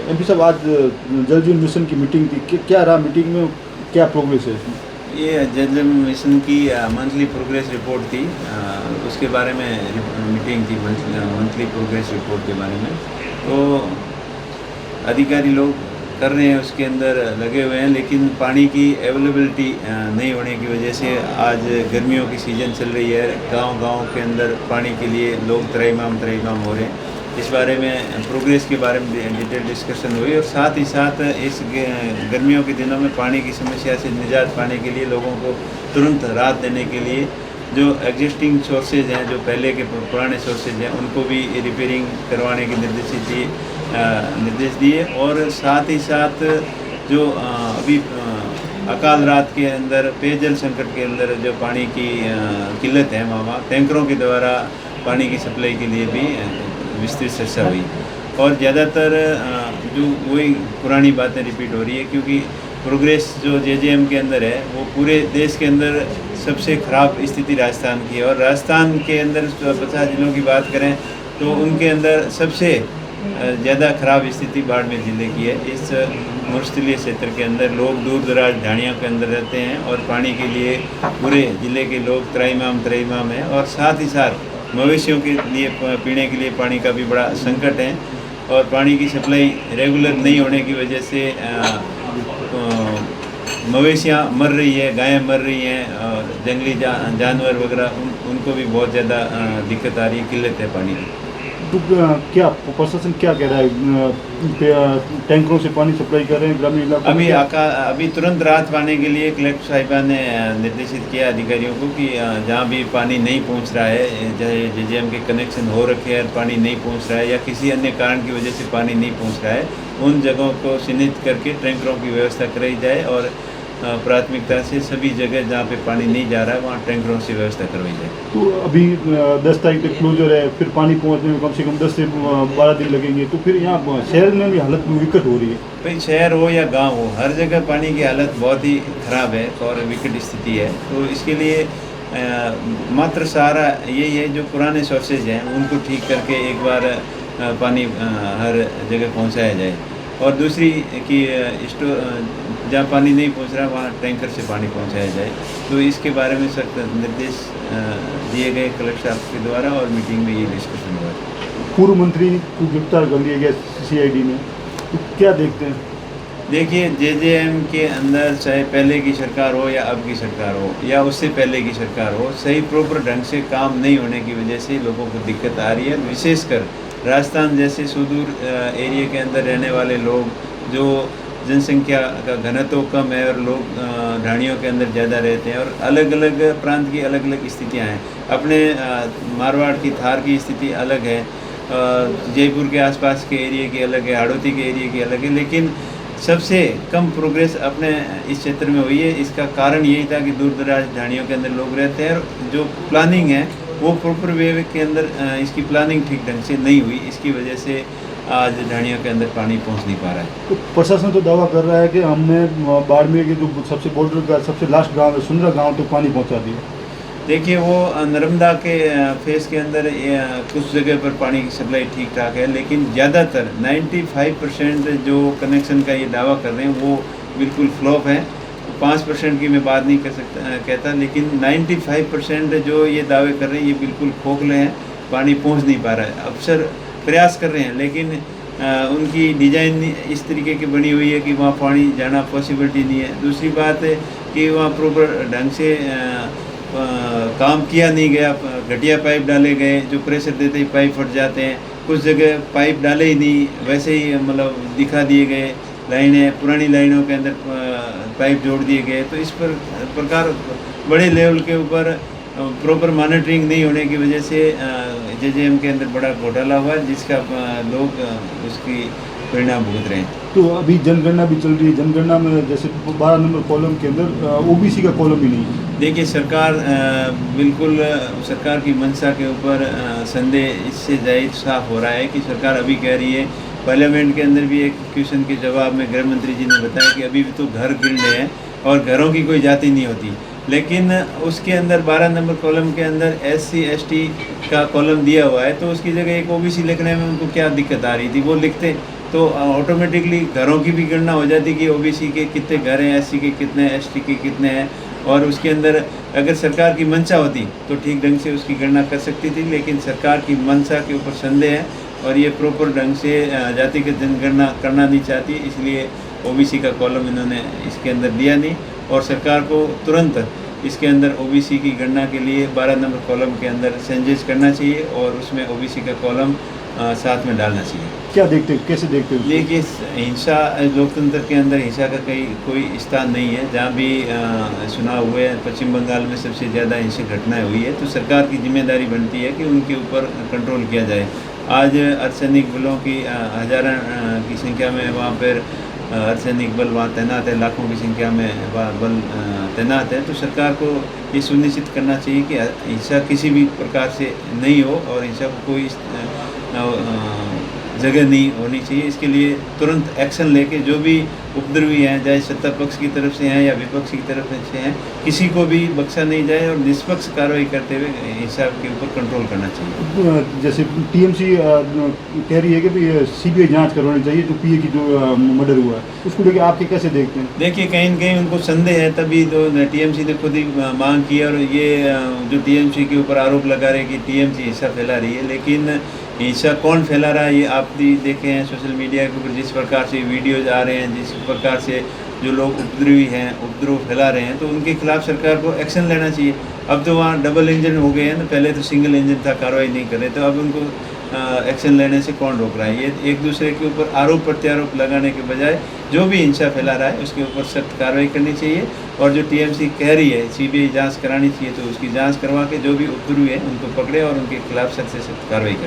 MP साहब, आज जल जीवन मिशन की मीटिंग थी, क्या रहा मीटिंग में, क्या प्रोग्रेस है इसमें? ये जल जीवन मिशन की मंथली प्रोग्रेस रिपोर्ट थी। उसके बारे में मीटिंग थी, मंथली प्रोग्रेस रिपोर्ट के बारे में। तो अधिकारी लोग कर रहे हैं, उसके अंदर लगे हुए हैं, लेकिन पानी की अवेलेबिलिटी नहीं होने की वजह से आज गर्मियों की सीज़न चल रही है, गांव-गांव के अंदर पानी के लिए लोग त्रैमाम हो रहे हैं। इस बारे में प्रोग्रेस के बारे में डिटेल डिस्कशन हुई और साथ ही साथ इस गर्मियों के दिनों में पानी की समस्या से निजात पाने के लिए लोगों को तुरंत राहत देने के लिए जो एग्जिस्टिंग सोर्सेज हैं, जो पहले के पुराने सोर्सेज हैं, उनको भी रिपेयरिंग करवाने के निर्देश दिए और साथ ही साथ जो अभी अकाल रात के अंदर पेयजल संकट के अंदर जो पानी की किल्लत है, वहाँ टैंकरों के द्वारा पानी की सप्लाई के लिए भी विस्तृत चर्चा हुई। और ज़्यादातर जो वही पुरानी बातें रिपीट हो रही है, क्योंकि प्रोग्रेस जो जेजेएम के अंदर है वो पूरे देश के अंदर सबसे ख़राब स्थिति राजस्थान की है। और राजस्थान के अंदर 50 जिलों की बात करें तो उनके अंदर सबसे ज़्यादा ख़राब स्थिति बाड़मेर ज़िले की है। इस मरुस्थलीय क्षेत्र के अंदर लोग दूर दराज ढाणियों के अंदर रहते हैं और पानी के लिए पूरे ज़िले के लोग त्रैमाम हैं। और साथ ही साथ मवेशियों के लिए पीने के लिए पानी का भी बड़ा संकट है और पानी की सप्लाई रेगुलर नहीं होने की वजह से मवेशियाँ मर रही है, गायें मर रही हैं और जंगली जानवर वगैरह उनको भी बहुत ज़्यादा दिक्कत आ रही है, किल्लत है पानी की। तो क्या प्रशासन क्या कह रहा है, टैंकरों से पानी सप्लाई कर रहे हैं ग्रामीण इलाकों में? अभी तुरंत राहत पाने के लिए कलेक्टर साहिबा ने निर्देशित किया अधिकारियों को कि जहाँ भी पानी नहीं पहुँच रहा है, चाहे जेजेएम के कनेक्शन हो रखे हैं, पानी नहीं पहुँच रहा है या किसी अन्य कारण की वजह से पानी नहीं पहुँच रहा है, उन जगहों को चिन्हित करके टैंकरों की व्यवस्था कराई जाए और प्राथमिकता से सभी जगह जहाँ पे पानी नहीं जा रहा है वहाँ टैंकरों से व्यवस्था करवाई जाए। तो अभी 10 तारीख तक क्लोजर है, फिर पानी पहुंचने में कम से कम 10 से 12 दिन लगेंगे, तो फिर यहाँ शहर में भी हालत विकट हो रही है। भाई शहर हो या गांव हो, हर जगह पानी की हालत बहुत ही ख़राब है और विकट स्थिति है। तो इसके लिए मात्र सहारा यही है, जो पुराने सोर्सेज हैं उनको ठीक करके एक बार पानी हर जगह पहुँचाया जाए और दूसरी कि जहाँ पानी नहीं पहुँच रहा वहाँ टैंकर से पानी पहुँचाया जाए। तो इसके बारे में सख्त निर्देश दिए गए कलेक्टर साहब के द्वारा और मीटिंग में ये डिस्कशन हुआ। पूर्व मंत्री को गिरफ्तार कर लिया गया सीआईडी में, तो क्या देखते हैं? देखिए, जेजेएम के अंदर चाहे पहले की सरकार हो या अब की सरकार हो या उससे पहले की सरकार हो, सही प्रॉपर ढंग से काम नहीं होने की वजह से लोगों को दिक्कत आ रही है। विशेषकर राजस्थान जैसे सुदूर एरिया के अंदर रहने वाले लोग, जो जनसंख्या का घनत्व कम है और लोग ढाणियों के अंदर ज़्यादा रहते हैं और अलग अलग प्रांत की अलग अलग स्थितियाँ हैं। अपने मारवाड़ की थार की स्थिति अलग है, जयपुर के आसपास के एरिया की अलग है, हाड़ौती के एरिया की अलग है, लेकिन सबसे कम प्रोग्रेस अपने इस क्षेत्र में हुई है। इसका कारण यही था कि दूर दराज ढाणियों के अंदर लोग रहते हैं और जो प्लानिंग है वो प्रॉपर वे के अंदर इसकी प्लानिंग ठीक ढंग से नहीं हुई। इसकी वजह से आज ढाणियों के अंदर पानी पहुंच नहीं पा रहा है। तो प्रशासन तो दावा कर रहा है कि हमने बाड़मेर के जो सबसे बॉर्डर का सबसे लास्ट गांव है सुंदरा गांव, तो पानी पहुंचा दिया। देखिए, वो नर्मदा के फेस के अंदर कुछ जगह पर पानी की सप्लाई ठीक ठाक है, लेकिन ज़्यादातर 95% जो कनेक्शन का ये दावा कर रहे हैं वो बिल्कुल फ्लॉप है। 5% की मैं बात नहीं कर कहता, लेकिन 95% जो ये दावे कर रहे हैं ये बिल्कुल खोखले हैं, पानी पहुंच नहीं पा रहा है। अफसर प्रयास कर रहे हैं, लेकिन उनकी डिज़ाइन इस तरीके की बनी हुई है कि वहाँ पानी जाना पॉसिबिलिटी नहीं है। दूसरी बात है कि वहाँ प्रॉपर ढंग से काम किया नहीं गया, घटिया पाइप डाले गए, जो प्रेशर देते ही पाइप फट जाते हैं। कुछ जगह पाइप डाले ही नहीं, वैसे ही मतलब दिखा दिए गए लाइनें, पुरानी लाइनों के अंदर पाइप जोड़ दिए गए। तो इस प्रकार बड़े लेवल के ऊपर प्रॉपर मॉनिटरिंग नहीं होने की वजह से जेजेएम के अंदर बड़ा घोटाला हुआ है, जिसका लोग उसकी परिणाम भुगत रहे हैं। तो अभी जनगणना भी चल रही है, जनगणना में जैसे 12 नंबर कॉलम के अंदर ओबीसी का कॉलम भी नहीं है। देखिए, सरकार बिल्कुल सरकार की मंशा के ऊपर संदेह इससे जाहिर साफ हो रहा है कि सरकार अभी कह रही है, पार्लियामेंट के अंदर भी एक क्वेश्चन के जवाब में गृह मंत्री जी ने बताया कि अभी भी तो घर गिन रहे हैं और घरों की कोई जाति नहीं होती, लेकिन उसके अंदर 12 नंबर कॉलम के अंदर SC ST का कॉलम दिया हुआ है, तो उसकी जगह एक OBC लिखने में उनको क्या दिक्कत आ रही थी, वो लिखते। तो ऑटोमेटिकली घरों की भी गणना हो जाती कि ओबीसी के कितने घर हैं, एससी के कितने, एसटी के कितने हैं, और उसके अंदर अगर सरकार की मंशा होती तो ठीक ढंग से उसकी गणना कर सकती थी, लेकिन सरकार की मंशा के ऊपर संदेह है और ये प्रॉपर ढंग से जातिगत जनगणना करना नहीं चाहती, इसलिए ओबीसी का कॉलम इन्होंने इसके अंदर दिया नहीं। और सरकार को तुरंत इसके अंदर ओबीसी की गणना के लिए 12 नंबर कॉलम के अंदर चेंजेस करना चाहिए और उसमें ओबीसी का कॉलम साथ में डालना चाहिए। क्या देखते हो, कैसे देखते हो? देखिए, हिंसा, लोकतंत्र के अंदर हिंसा का कोई स्थान नहीं है। जहाँ भी चुनाव हुए, पश्चिम बंगाल में सबसे ज़्यादा हिंसक घटनाएं हुई है, तो सरकार की जिम्मेदारी बनती है कि उनके ऊपर कंट्रोल किया जाए। आज अर्धसैनिक बलों की हज़ारों की संख्या में वहाँ पर अर्धसैनिक बल वहाँ तैनात है, लाखों की संख्या में बल तैनात है, तो सरकार को ये सुनिश्चित करना चाहिए कि हिंसा किसी भी प्रकार से नहीं हो और हिंसा को कोई जगह नहीं होनी चाहिए। इसके लिए तुरंत एक्शन लेके जो भी उपद्रवी हैं, चाहे सत्ता पक्ष की तरफ से हैं या विपक्ष की तरफ से हैं, किसी को भी बख्शा नहीं जाए और निष्पक्ष कार्रवाई करते हुए हिंसा के ऊपर कंट्रोल करना चाहिए। जैसे टीएमसी कह रही है कि भाई सीबीआई जांच करवानी चाहिए जो पीए की जो मर्डर हुआ है, उसको लेकर आपके कैसे देखते हैं? देखिए, कहीं न कहीं उनको संदेह है, तभी तो टीएमसी ने खुद ही मांग की और ये जो टीएमसी के ऊपर आरोप लगा रहे कि टीएमसी हिंसा फैला रही है, लेकिन हिंसा कौन फैला रहा है ये आप भी देखे हैं सोशल मीडिया के ऊपर, जिस प्रकार से वीडियोज आ रहे हैं, जिस प्रकार से जो लोग उपद्रवी हैं, उपद्रव फैला रहे हैं, तो उनके खिलाफ सरकार को एक्शन लेना चाहिए। अब तो वहाँ डबल इंजन हो गए हैं ना, पहले तो सिंगल इंजन था, कार्रवाई नहीं कर रहे, तो अब उनको एक्शन लेने से कौन रोक रहा है? ये एक दूसरे के ऊपर आरोप प्रत्यारोप लगाने के बजाय जो भी हिंसा फैला रहा है उसके ऊपर सख्त कार्रवाई करनी चाहिए। और जो टीएमसी कह रही है सीबीआई जांच करानी चाहिए, तो उसकी जांच करवा के जो भी उपद्रवी है उनको पकड़े और उनके खिलाफ सख्त से सख्त कार्रवाई करें।